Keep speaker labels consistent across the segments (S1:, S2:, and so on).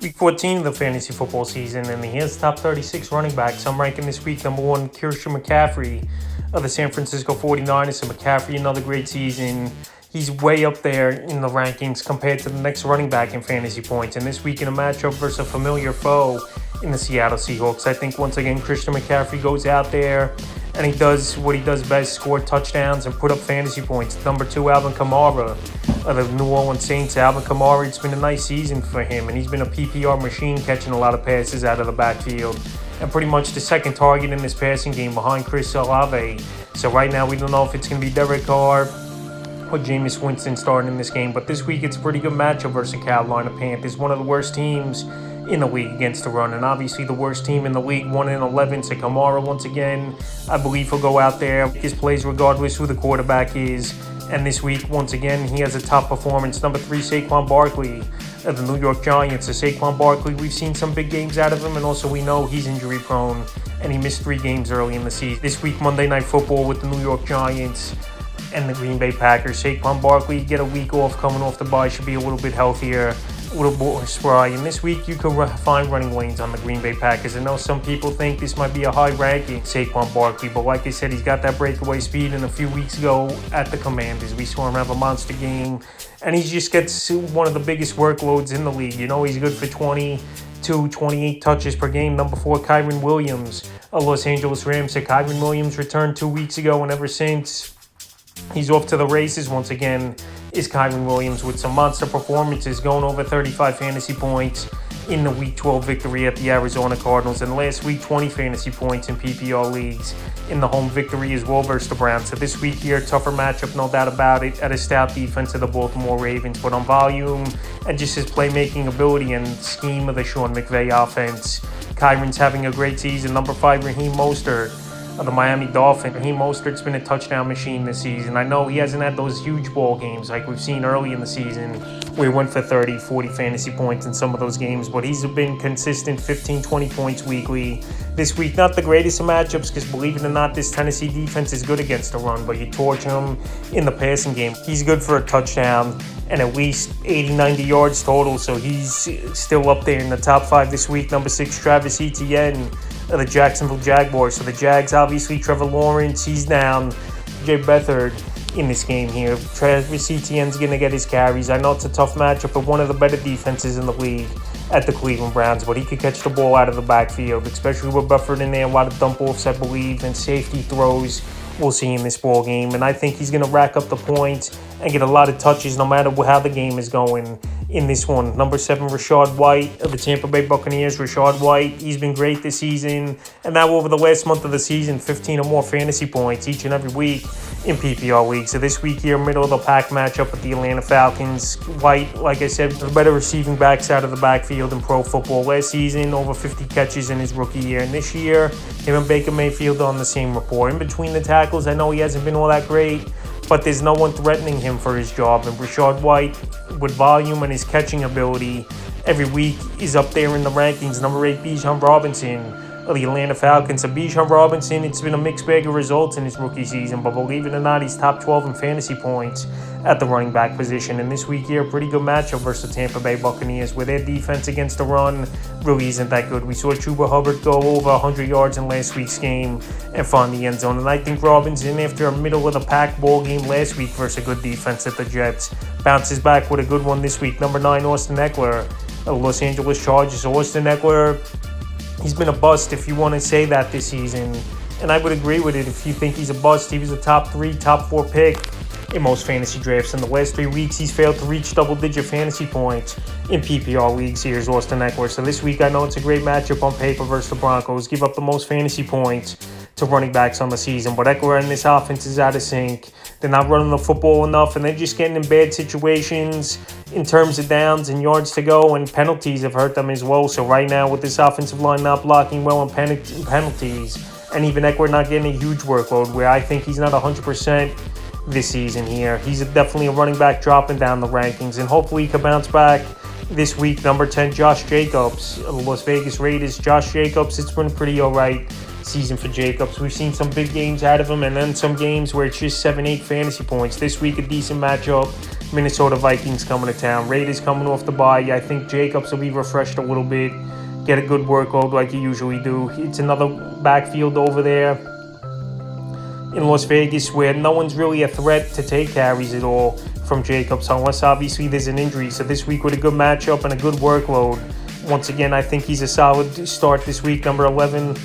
S1: Week 14 of the fantasy football season, and he has top 36 running backs. I'm ranking this week number 1, Christian McCaffrey of the San Francisco 49ers. So McCaffrey, another great season. He's way up there in the rankings compared to the next running back in fantasy points. And this week in a matchup versus a familiar foe in the Seattle Seahawks, I think once again Christian McCaffrey goes out there and he does what he does best, score touchdowns and put up fantasy points. Number 2, Alvin Kamara of the New Orleans Saints. Alvin Kamara, it's been a nice season for him, and he's been a PPR machine, catching a lot of passes out of the backfield and pretty much the second target in this passing game behind Chris Olave. So right now we don't know if it's going to be Derek Carr or Jameis Winston starting in this game, but this week it's a pretty good matchup versus the Carolina Panthers, one of the worst teams in the league against the run, and obviously the worst team in the league, 1-11. So Kamara, once again, I believe he'll go out there, his plays regardless who the quarterback is. And this week, once again, he has a top performance. Number 3, Saquon Barkley of the New York Giants. So Saquon Barkley, we've seen some big games out of him, and also we know he's injury prone, and he missed 3 games early in the season. This week, Monday Night Football with the New York Giants and the Green Bay Packers. Saquon Barkley, get a week off, coming off the bye, should be a little bit healthier, a little more spry. And this week you can find running lanes on the Green Bay Packers. I know some people think this might be a high ranking Saquon Barkley, but like I said, he's got that breakaway speed, and a few weeks ago at the Commanders we saw him have a monster game, and he just gets one of the biggest workloads in the league. You know, he's good for 28 touches per game. Number 4, Kyren Williams of Los Angeles Rams. So Kyren Williams returned 2 weeks ago, and ever since he's off to the races once again is Kyren Williams with some monster performances, going over 35 fantasy points in the Week 12 victory at the Arizona Cardinals, and last week 20 fantasy points in PPR leagues in the home victory as well versus the Browns. So this week here, tougher matchup, no doubt about it, at a stout defense of the Baltimore Ravens, but on volume and just his playmaking ability and scheme of the Sean McVay offense, Kyren's having a great season. Number 5, Raheem Mostert of the Miami Dolphins. Raheem Mostert's been a touchdown machine this season. I know he hasn't had those huge ball games like we've seen early in the season where he went for 30, 40 fantasy points in some of those games, but he's been consistent, 15, 20 points weekly. This week, not the greatest of matchups because, believe it or not, this Tennessee defense is good against the run, but you torch him in the passing game. He's good for a touchdown and at least 80, 90 yards total, so he's still up there in the top 5 this week. Number 6, Travis Etienne of the Jacksonville Jaguars. So the Jags, obviously, Trevor Lawrence, he's down. Jay Beathard in this game here. Travis Etienne's going to get his carries. I know it's a tough matchup, but one of the better defenses in the league at the Cleveland Browns, but he could catch the ball out of the backfield, especially with Beathard in there. A lot of dump offs, I believe, and safety throws we'll see in this ball game, and I think he's going to rack up the points and get a lot of touches no matter how the game is going in this one. Number 7, Rachaad White of the Tampa Bay Buccaneers. Rachaad White, he's been great this season, and now over the last month of the season, 15 or more fantasy points each and every week in PPR leagues. So this week here, middle of the pack matchup with the Atlanta Falcons. White, like I said, the better receiving backs out of the backfield in pro football. Last season, over 50 catches in his rookie year, and this year, him and Baker Mayfield on the same rapport. In between the tackles, I know he hasn't been all that great, but there's no one threatening him for his job. And Rachaad White, with volume and his catching ability, every week is up there in the rankings. Number 8, Bijan Robinson of the Atlanta Falcons. So Bijan Robinson, it's been a mixed bag of results in his rookie season, but believe it or not, he's top 12 in fantasy points at the running back position. And this week here, pretty good matchup versus the Tampa Bay Buccaneers, where their defense against the run really isn't that good. We saw Chuba Hubbard go over 100 yards in last week's game and find the end zone. And I think Robinson, after a middle-of-the-pack ball game last week versus a good defense at the Jets, bounces back with a good one this week. Number 9, Austin Ekeler of the Los Angeles Chargers. So Austin Ekeler, he's been a bust if you want to say that this season, and I would agree with it if you think he's a bust. He was a top 3, top 4 pick in most fantasy drafts. In the last 3 weeks, he's failed to reach double-digit fantasy points in PPR leagues. Here's Austin Ekeler. So this week, I know it's a great matchup on paper versus the Broncos. Give up the most fantasy points to running backs on the season, but Ekeler and this offense is out of sync. They're not running the football enough, and they're just getting in bad situations in terms of downs and yards to go, and penalties have hurt them as well. So right now, with this offensive line not blocking well on penalties, and even Ekeler not getting a huge workload, where I think he's not 100% this season here. He's definitely a running back dropping down the rankings, and hopefully he can bounce back this week. Number 10, Josh Jacobs of the Las Vegas Raiders. Josh Jacobs, it's been pretty all right season for Jacobs. We've seen some big games out of him, and then some games where it's just 7-8 fantasy points. This week, a decent matchup Minnesota Vikings coming to town. Raiders coming off the bye. I think Jacobs will be refreshed a little bit, get a good workload like he usually do. It's another backfield over there in Las Vegas where no one's really a threat to take carries at all from Jacobs, unless obviously there's an injury. So this week with a good matchup and a good workload, once again, I think he's a solid start this week. Number 11,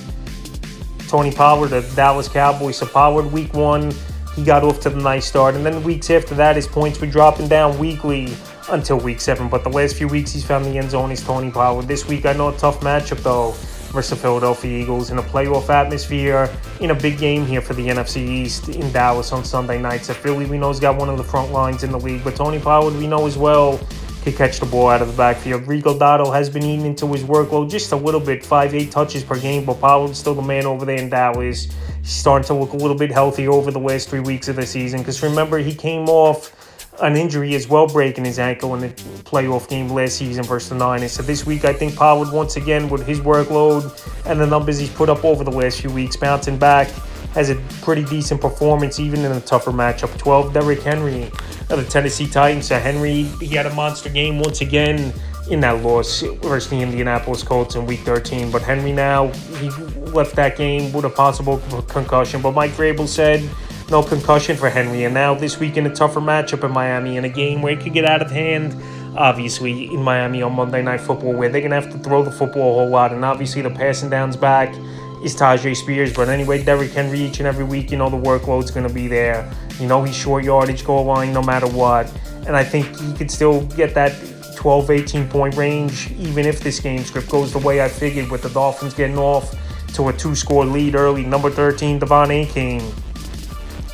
S1: Tony Pollard, the Dallas Cowboys. So Pollard, week 1, he got off to the nice start. And then weeks after that, his points were dropping down weekly until week 7. But the last few weeks, he's found the end zone is Tony Pollard. This week, I know a tough matchup, though, versus the Philadelphia Eagles in a playoff atmosphere, in a big game here for the NFC East in Dallas on Sunday night. So Philly, we know, has got one of the front lines in the league. But Tony Pollard, we know as well, can catch the ball out of the backfield. Rico Dotto has been eating into his workload just a little bit, 5-8 touches per game, but Pollard's still the man over there in Dallas. He's starting to look a little bit healthier over the last 3 weeks of the season, because remember, he came off an injury as well, breaking his ankle in the playoff game last season versus the Niners. So this week, I think Pollard, once again, with his workload and the numbers he's put up over the last few weeks, bouncing back, has a pretty decent performance even in a tougher matchup. 12, Derrick Henry of the Tennessee Titans. So Henry, he had a monster game once again in that loss versus the Indianapolis Colts in Week 13. But Henry now, he left that game with a possible concussion. But Mike Vrabel said no concussion for Henry. And now this week in a tougher matchup in Miami, in a game where it could get out of hand, obviously, in Miami on Monday Night Football, where they're going to have to throw the football a whole lot. And obviously the passing down's back is Tajay Spears. But anyway, Derrick Henry each and every week, the workload's going to be there. He's short yardage, goal line, no matter what. And I think he could still get that 12, 18-point range, even if this game script goes the way I figured, with the Dolphins getting off to a 2-score lead early. Number 13, Devon Achane,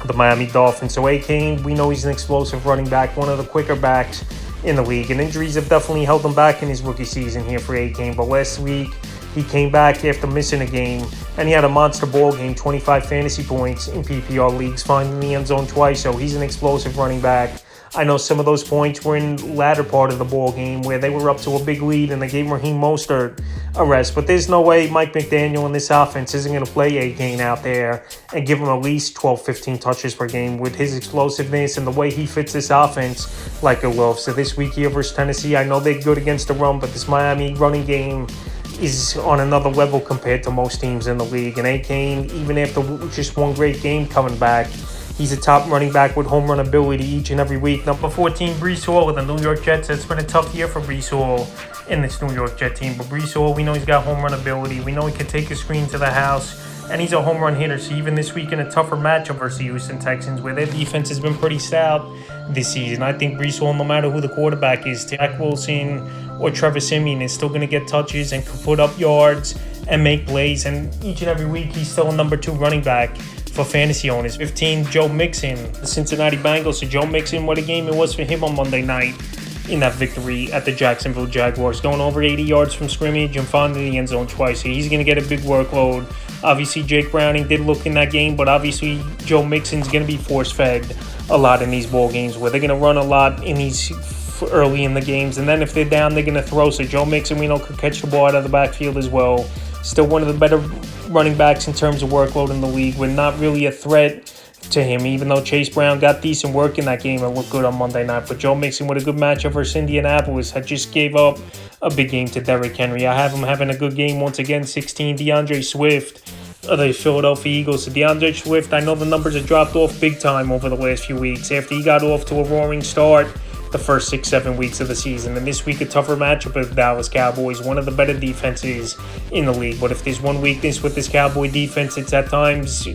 S1: the Miami Dolphins. So Achane, we know he's an explosive running back, one of the quicker backs in the league. And injuries have definitely held him back in his rookie season here for Achane. But last week, he came back after missing a game, and he had a monster ball game, 25 fantasy points in PPR leagues, finding the end zone twice. So he's an explosive running back. I know some of those points were in the latter part of the ball game where they were up to a big lead and they gave Raheem Mostert a rest. But there's no way Mike McDaniel in this offense isn't going to play Achane out there and give him at least 12, 15 touches per game with his explosiveness and the way he fits this offense like a glove. So this week here versus Tennessee, I know they're good against the run, but this Miami running game is on another level compared to most teams in the league. And Achane, even after just one great game coming back, he's a top running back with home run ability each and every week. Number 14, Breece Hall with the New York Jets. It's been a tough year for Breece Hall in this New York Jet team. But Breece Hall, we know he's got home run ability. We know he can take a screen to the house. And he's a home run hitter. So even this week in a tougher matchup versus the Houston Texans, where their defense has been pretty stout this season, I think Breece Hall, no matter who the quarterback is, Zach Wilson or Trevor Siemian, is still going to get touches and can put up yards and make plays. And each and every week, he's still a number 2 running back for fantasy owners. 15, Joe Mixon, the Cincinnati Bengals. So Joe Mixon, what a game it was for him on Monday night in that victory at the Jacksonville Jaguars, going over 80 yards from scrimmage and finding the end zone twice. So he's going to get a big workload. Obviously, Jake Browning did look in that game, but obviously Joe Mixon's going to be force-fed a lot in these ball games where they're going to run a lot in these early in the games. And then if they're down, they're going to throw. So Joe Mixon, we know, could catch the ball out of the backfield as well. Still one of the better running backs in terms of workload in the league. We're not really a threat to him, even though Chase Brown got decent work in that game and looked good on Monday night. But Joe Mixon with a good matchup versus Indianapolis had just gave up a big game to Derrick Henry. I have him having a good game once again. 16, DeAndre Swift of the Philadelphia Eagles. So DeAndre Swift, I know the numbers have dropped off big time over the last few weeks after he got off to a roaring start the first 6-7 weeks of the season. And this week, a tougher matchup with the Dallas Cowboys, one of the better defenses in the league. But if there's one weakness with this Cowboy defense, it's at times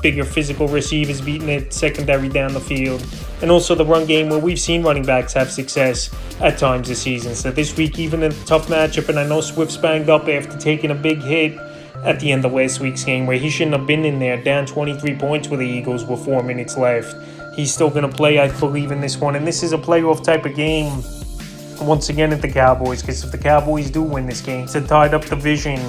S1: bigger physical receivers beating it secondary down the field. And also the run game, where we've seen running backs have success at times this season. So this week, even in a tough matchup, and I know Swift's banged up after taking a big hit at the end of last week's game, where he shouldn't have been in there, down 23 points with the Eagles with 4 minutes left. He's still going to play, I believe, in this one. And this is a playoff type of game, once again, at the Cowboys, because if the Cowboys do win this game, it's a tied-up division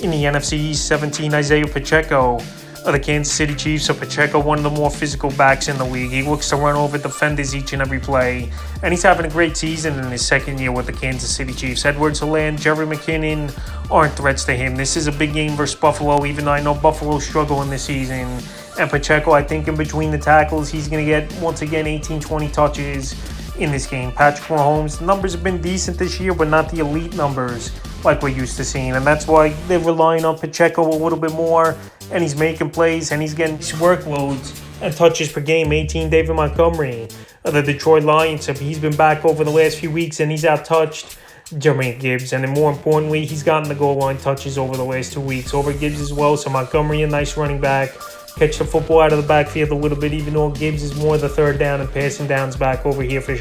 S1: in the NFC East. 17, Isaiah Pacheco of the Kansas City Chiefs. So Pacheco, one of the more physical backs in the league. He looks to run over defenders each and every play. And he's having a great season in his second year with the Kansas City Chiefs. Edwards-Helaire, Jerry McKinnon aren't threats to him. This is a big game versus Buffalo, even though I know Buffalo's struggling this season. And Pacheco, I think in between the tackles, he's going to get, once again, 18, 20 touches in this game. Patrick Mahomes' numbers have been decent this year, but not the elite numbers like we're used to seeing. And that's why they're relying on Pacheco a little bit more. And he's making plays and he's getting workloads and touches per game. 18, David Montgomery of the Detroit Lions. He's been back over the last few weeks and he's out-touched Jermaine Gibbs. And then more importantly, he's gotten the goal line touches over the last 2 weeks over Gibbs as well. So Montgomery, a nice running back. Catch the football out of the backfield a little bit, even though Gibbs is more the third down and passing downs back over here for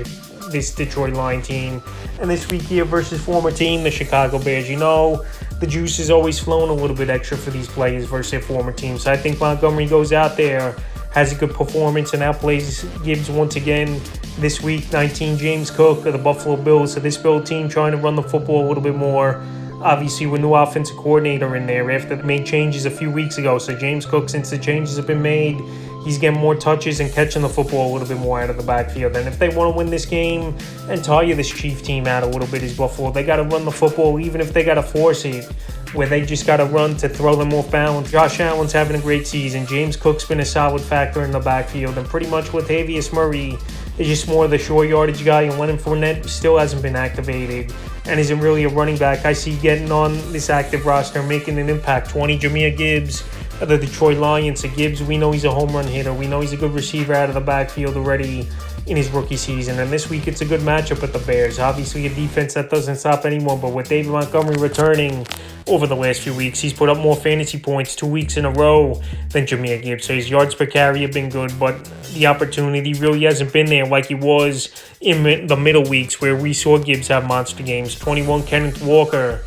S1: this Detroit Lion team. And this week here versus former team, the Chicago Bears. You know, the juice is always flowing a little bit extra for these players versus their former team. So I think Montgomery goes out there, has a good performance, and outplays Gibbs once again this week. 19, James Cook of the Buffalo Bills. So this Bill team trying to run the football a little bit more. Obviously, with new offensive coordinator in there after they made changes a few weeks ago. So James Cook, since the changes have been made, he's getting more touches and catching the football a little bit more out of the backfield. And if they want to win this game and tire this Chief team out a little bit as Buffalo, they got to run the football, even if they got to force it, where they just got to run to throw them off balance. Josh Allen's having a great season. James Cook's been a solid factor in the backfield. And pretty much Latavius Murray is just more of the short yardage guy. And Leonard Fournette still hasn't been activated and isn't really a running back I see getting on this active roster, making an impact. 20, Jahmyr Gibbs of the Detroit Lions. So Gibbs, we know he's a home run hitter. We know he's a good receiver out of the backfield already in his rookie season. And this week it's a good matchup with the Bears. Obviously a defense that doesn't stop anyone, but with David Montgomery returning over the last few weeks, he's put up more fantasy points 2 weeks in a row than Jahmyr Gibbs. So his yards per carry have been good, but the opportunity really hasn't been there like he was in the middle weeks where we saw Gibbs have monster games. 21, Kenneth Walker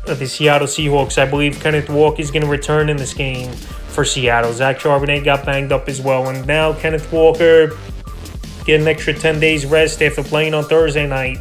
S1: of the Seattle Seahawks. I believe Kenneth Walker is going to return in this game for Seattle. Zach Charbonnet got banged up as well, and now Kenneth Walker get an extra 10 days rest after playing on Thursday night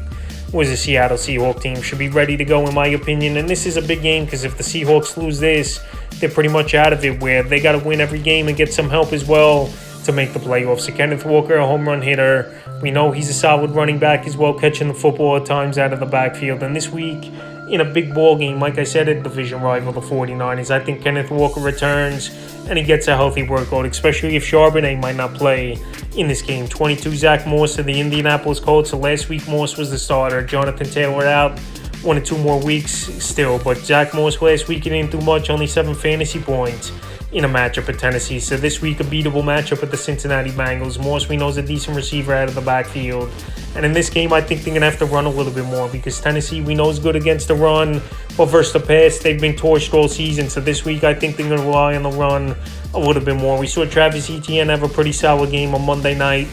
S1: was the Seattle Seahawks team. Should be ready to go in my opinion. And this is a big game because if the Seahawks lose this, they're pretty much out of it, where they got to win every game and get some help as well to make the playoffs. So Kenneth Walker, a home run hitter. We know he's a solid running back as well, catching the football at times out of the backfield. And this week, in a big ball game, like I said, a division rival, the 49ers, I think Kenneth Walker returns and he gets a healthy workload, especially if Charbonnet might not play in this game. 22, Zach Moss of the Indianapolis Colts. So last week, Moss was the starter. Jonathan Taylor out 1 or 2 more weeks still. But Zach Moss last week, he didn't do much, only 7 fantasy points in a matchup at Tennessee. So this week, a beatable matchup with the Cincinnati Bengals. Moss, we know, is a decent receiver out of the backfield. And in this game, I think they're going to have to run a little bit more because Tennessee, we know, is good against the run. But versus the pass, they've been torched all season. So this week, I think they're going to rely on the run a little bit more. We saw Travis Etienne have a pretty solid game on Monday night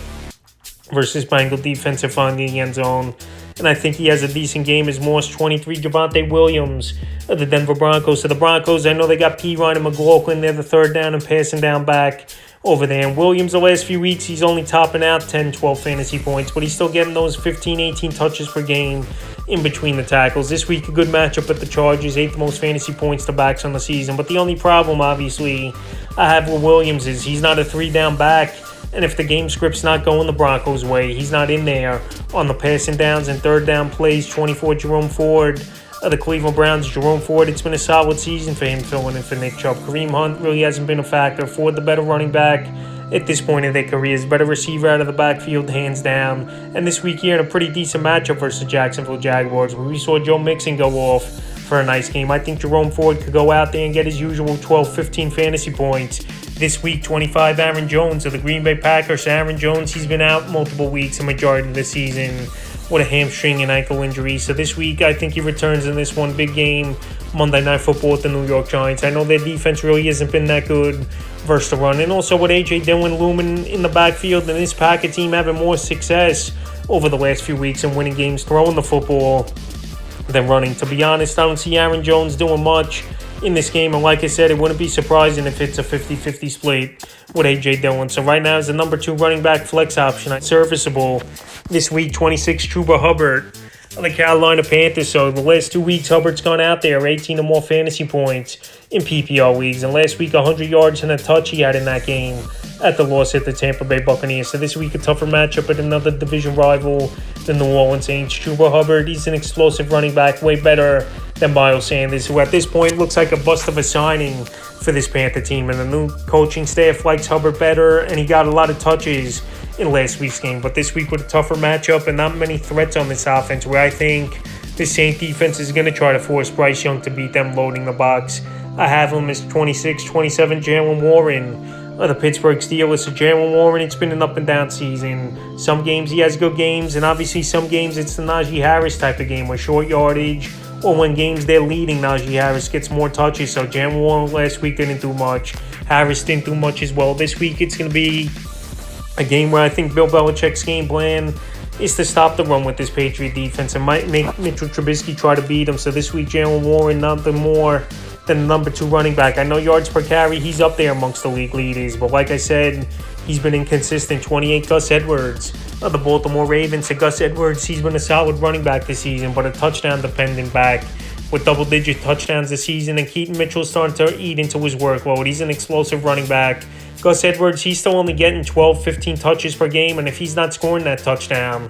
S1: versus Bengal defense and finding the end zone. And I think he has a decent game as Moss. 23, Javonte Williams of the Denver Broncos. So the Broncos, I know they got Pirine and McLaughlin. They're the third down and passing down back over there. And Williams, the last few weeks, he's only topping out 10, 12 fantasy points, but he's still getting those 15, 18 touches per game in between the tackles. This week, a good matchup with the Chargers, 8th most fantasy points to backs on the season. But the only problem, obviously, I have with Williams is he's not a 3-down back. And if the game script's not going the Broncos' way, he's not in there on the passing downs and third down plays. 24, Jerome Ford of the Cleveland Browns. Jerome Ford, it's been a solid season for him filling in for Nick Chubb. Kareem Hunt really hasn't been a factor. Ford, the better running back at this point in their careers. Better receiver out of the backfield, hands down. And this week here in a pretty decent matchup versus Jacksonville Jaguars, where we saw Joe Mixon go off for a nice game. I think Jerome Ford could go out there and get his usual 12, 15 fantasy points. This week, 25, Aaron Jones of the Green Bay Packers. Aaron Jones, he's been out multiple weeks, a majority of the season, with a hamstring and ankle injury. So this week, I think he returns in this one. Big game, Monday Night Football with the New York Giants. I know their defense really hasn't been that good versus the run. And also with A.J. Dillon looming in the backfield and this Packer team having more success over the last few weeks and winning games throwing the football than running. To be honest, I don't see Aaron Jones doing much in this game, and like I said, it wouldn't be surprising if it's a 50-50 split with A.J. Dillon. So right now is the number 2 running back flex option. Serviceable this week. 26, Chuba Hubbard of the Carolina Panthers. So the last 2 weeks, Hubbard's gone out there, 18 or more fantasy points in PPR leagues. And last week, 100 yards and a touch he had in that game at the loss at the Tampa Bay Buccaneers. So this week, a tougher matchup with another division rival, the New Orleans Saints. Chuba Hubbard, he's an explosive running back, way better than Miles Sanders, who at this point looks like a bust of a signing for this Panther team. And the new coaching staff likes Hubbard better, and he got a lot of touches in last week's game. But this week with a tougher matchup and not many threats on this offense, where I think the Saint defense is going to try to force Bryce Young to beat them loading the box. I have him as 26-27 Jaylen Warren of the Pittsburgh Steelers. So Jaylen Warren, it's been an up and down season. Some games he has good games, and obviously some games it's the Najee Harris type of game where short yardage, or when games they're leading, Najee Harris gets more touches. So Jaylen Warren last week didn't do much. Harris didn't do much as well. This week it's going to be a game where I think Bill Belichick's game plan is to stop the run with this Patriot defense and might make Mitchell Trubisky try to beat him. So this week Jaylen Warren, nothing more than the number 2 running back. I know yards per carry, he's up there amongst the league leaders, but like I said, he's been inconsistent. 28 Gus Edwards of the Baltimore Ravens. So Gus Edwards, he's been a solid running back this season, but a touchdown-dependent back with double-digit touchdowns this season, and Keaton Mitchell's starting to eat into his workload. He's an explosive running back. Gus Edwards, he's still only getting 12, 15 touches per game, and if he's not scoring that touchdown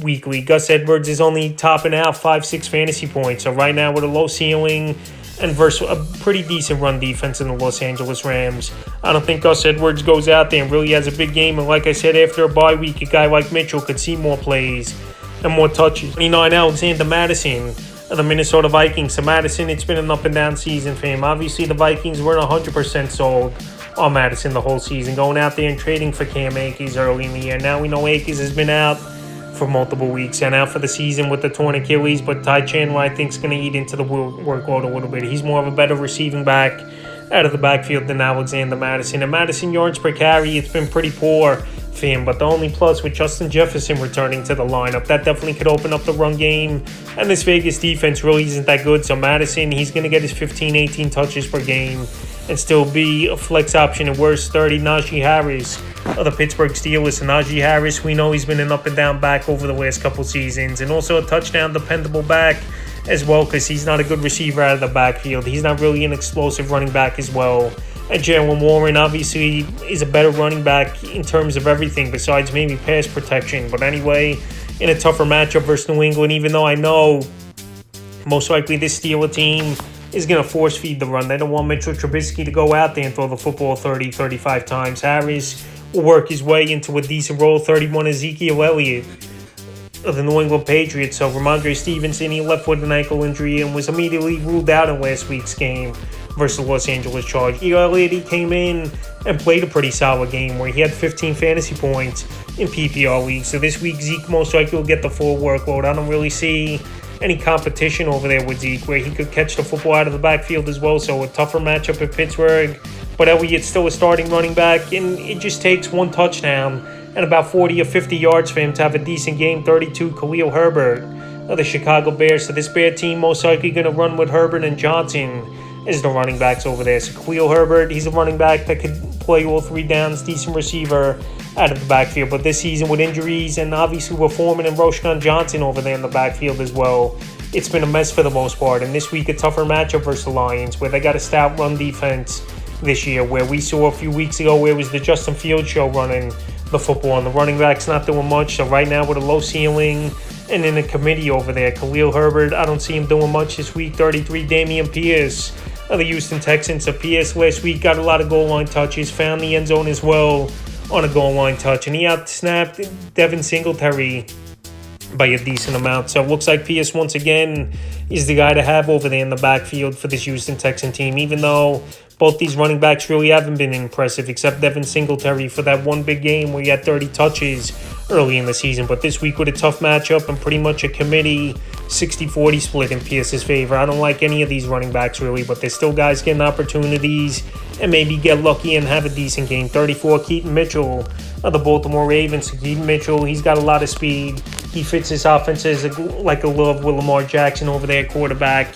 S1: weekly, Gus Edwards is only topping out 5-6 fantasy points. So right now with a low ceiling and versus a pretty decent run defense in the Los Angeles Rams, I don't think Gus Edwards goes out there and really has a big game. And like I said, after a bye week, a guy like Mitchell could see more plays and more touches. Alexander Madison of the Minnesota Vikings. So Madison, it's been an up and down season for him. Obviously, the Vikings weren't 100% sold on Madison the whole season, going out there and trading for Cam Akers early in the year. Now we know Akers has been out for multiple weeks and out for the season with the torn Achilles, but Ty Chandler, I think, is going to eat into the workload a little bit. He's more of a better receiving back out of the backfield than Alexander Madison. And Madison yards per carry, it's been pretty poor for him, but the only plus with Justin Jefferson returning to the lineup, that definitely could open up the run game, and this Vegas defense really isn't that good. So Madison, he's going to get his 15, 18 touches per game and still be a flex option at worst. 30 Najee Harris of the Pittsburgh Steelers. And Najee Harris, we know he's been an up and down back over the last couple seasons, and also a touchdown dependable back as well, because he's not a good receiver out of the backfield. He's not really an explosive running back as well. And Jaylen Warren obviously is a better running back in terms of everything besides maybe pass protection. But anyway, in a tougher matchup versus New England, even though I know most likely this Steeler team is going to force feed the run, they don't want Mitchell Trubisky to go out there and throw the football 30, 35 times. Harris will work his way into a decent role. 31 Ezekiel Elliott of the New England Patriots. So Ramondre Stevenson, he left with an ankle injury and was immediately ruled out in last week's game versus the Los Angeles Chargers. Elliott, he came in and played a pretty solid game where he had 15 fantasy points in PPR leagues. So this week, Zeke most likely will get the full workload. I don't really see any competition over there with Zeke where he could catch the football out of the backfield as well. So a tougher matchup at Pittsburgh, but Elliott's still a starting running back, and it just takes one touchdown and about 40 or 50 yards for him to have a decent game. 32 Khalil Herbert of the Chicago Bears. So this Bear team most likely going to run with Herbert and Johnson as the running backs over there. So Khalil Herbert, he's a running back that could play all 3 downs, decent receiver out of the backfield. But this season with injuries and obviously with Foreman and Roschon Johnson over there in the backfield as well, it's been a mess for the most part. And this week a tougher matchup versus the Lions, where they got a stout run defense this year, where we saw a few weeks ago where it was the Justin Fields show running the football, and the running back's not doing much. So right now with a low ceiling and in a committee over there, Khalil Herbert, I don't see him doing much this week. 33 Damian Pierce of the Houston Texans. So Pierce last week got a lot of goal line touches, found the end zone as well on a goal line touch, and he out-snapped Devin Singletary by a decent amount. So it looks like Pierce once again is the guy to have over there in the backfield for this Houston Texan team, even though both these running backs really haven't been impressive, except Devin Singletary for that one big game where he had 30 touches early in the season. But this week with a tough matchup and pretty much a committee 60-40 split in Pierce's favor. I don't like any of these running backs really, but there's still guys getting opportunities and maybe get lucky and have a decent game. 34 Keaton Mitchell of the Baltimore Ravens. Keaton Mitchell, he's got a lot of speed. He fits his offense as like a love with Lamar Jackson over there at quarterback.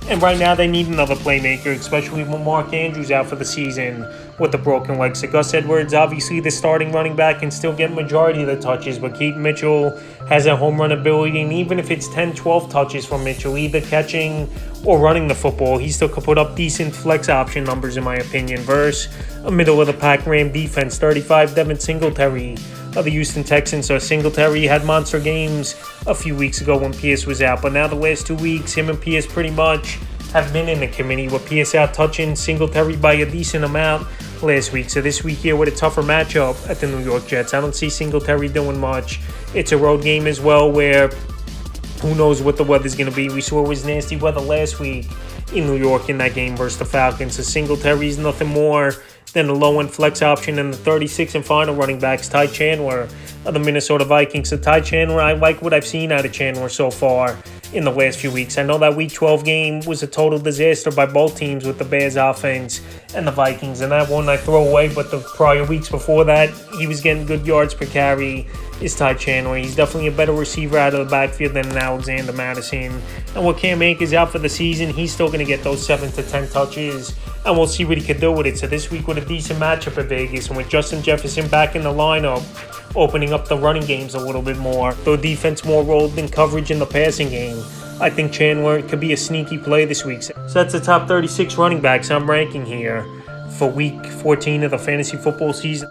S1: And right now they need another playmaker, especially when Mark Andrews out for the season with the broken leg. So Gus Edwards, obviously the starting running back, can still get majority of the touches, but Keaton Mitchell has a home run ability, and even if it's 10, 12 touches from Mitchell, either catching or running the football, he still could put up decent flex option numbers in my opinion. Versus a middle-of-the-pack Ram defense. 35 Devin Singletary of the Houston Texans. So Singletary had monster games a few weeks ago when Pierce was out, but now the last 2 weeks, him and Pierce pretty much have been in the committee, with Pierce out touching Singletary by a decent amount. last week. So this week here with a tougher matchup at the New York Jets. I don't see Singletary doing much. It's a road game as well where who knows what the weather's going to be. We saw it was nasty weather last week in New York in that game versus the Falcons. So Singletary's nothing more than a low-end flex option, and the 36th and final running backs, Ty Chandler of the Minnesota Vikings. So Ty Chandler, I like what I've seen out of Chandler so far in the last few weeks. I know that Week 12 game was a total disaster by both teams with the Bears offense and the Vikings, and that one I throw away, but the prior weeks before that, he was getting good yards per carry. Is Ty Chandler. He's definitely a better receiver out of the backfield than an Alexander Madison. And with Cam Akers out for the season, he's still going to get those 7 to 10 touches, and we'll see what he can do with it. So this week with a decent matchup at Vegas, and with Justin Jefferson back in the lineup, opening up the running games a little bit more, though defense more rolled in coverage in the passing game, I think Chandler could be a sneaky play this week. So that's the top 36 running backs I'm ranking here for Week 14 of the fantasy football season.